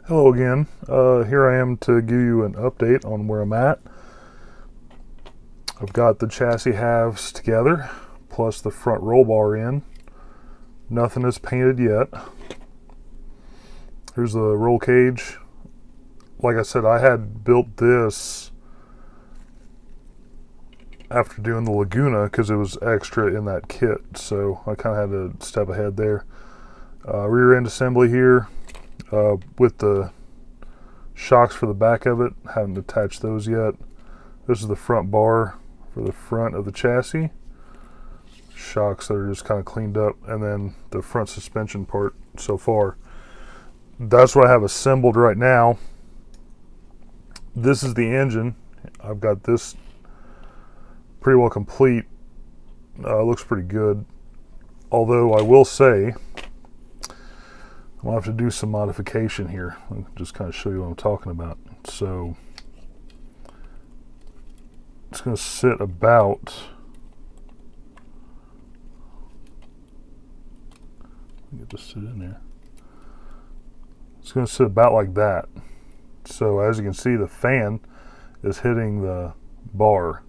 Hello again. Here I am to give you an update on where I'm at. I've got the chassis halves together, plus the front roll bar in. Nothing is painted yet. Here's the roll cage. Like I said, I had built this after doing the Laguna because it was extra in that kit, so I kind of had to step ahead there. Rear end assembly here. With the shocks for the back of it, haven't attached those yet. This is the front bar for the front of the chassis. Shocks that are just kind of cleaned up, and then the front suspension part so far. That's what I have assembled right now. This is the engine. I've got this pretty well complete. Looks pretty good. Although I will say, I'll have to do some modification here. I'll just kind of show you what I'm talking about. So it's going to sit about, get this sit in there. It's going to sit about like that. So as you can see, the fan is hitting the bar.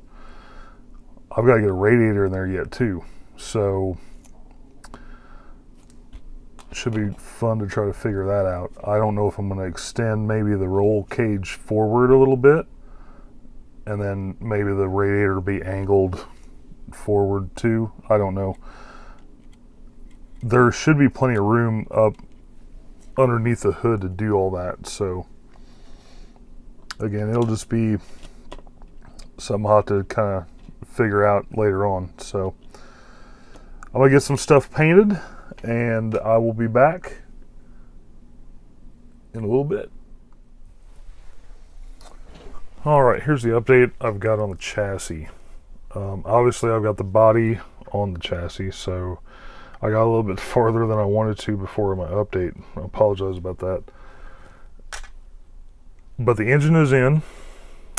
I've got to get a radiator in there yet too. So should be fun to try to figure that out. I don't know if I'm going to extend maybe the roll cage forward a little bit, and then maybe the radiator will be angled forward too. I don't know. There should be plenty of room up underneath the hood to do all that. So again, it'll just be something I'll have to kind of figure out later on. So I'm going to get some stuff painted, and I will be back in a little bit. Alright, here's the update I've got on the chassis. Obviously I've got the body on the chassis, so I got a little bit farther than I wanted to before my update. I apologize about that. But the engine is in.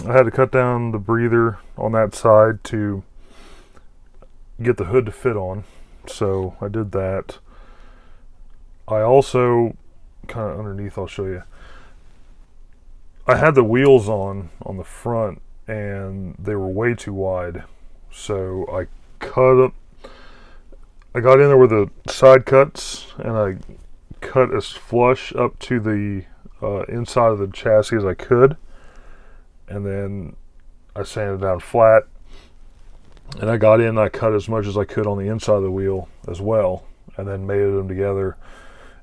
I had to cut down the breather on that side to get the hood to fit on, so I did that. I also, kind of underneath, I'll show you, I had the wheels on the front and they were way too wide, so I got in there with the side cuts and I cut as flush up to the inside of the chassis as I could, and then I sanded down flat, and I got in and I cut as much as I could on the inside of the wheel as well, and then mated them together.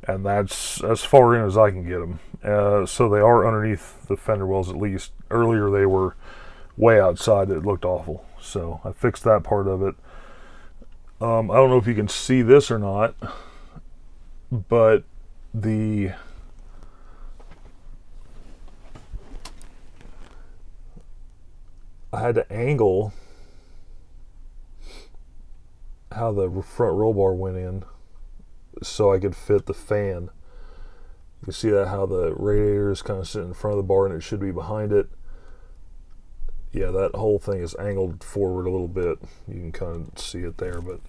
And that's as far in as I can get them. So they are underneath the fender wells at least. Earlier they were way outside. It looked awful. So I fixed that part of it. I don't know if you can see this or not, but I had to angle how the front roll bar went in so I could fit the fan. You can see that how the radiator is kind of sitting in front of the bar and it should be behind it. Yeah, that whole thing is angled forward a little bit. You can kind of see it there, but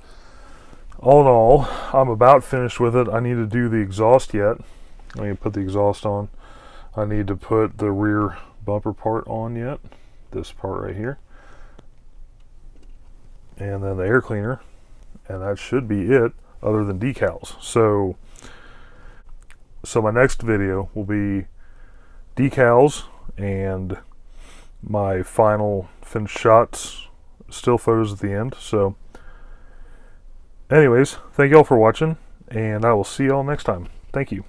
all in all, I'm about finished with it. I need to do the exhaust yet. I need to put the exhaust on. I need to put the rear bumper part on yet. This part right here. And then the air cleaner. And that should be it, other than decals. So my next video will be decals and my final finished shots, still photos at the end. So anyways, thank y'all for watching, and I will see y'all next time. Thank you.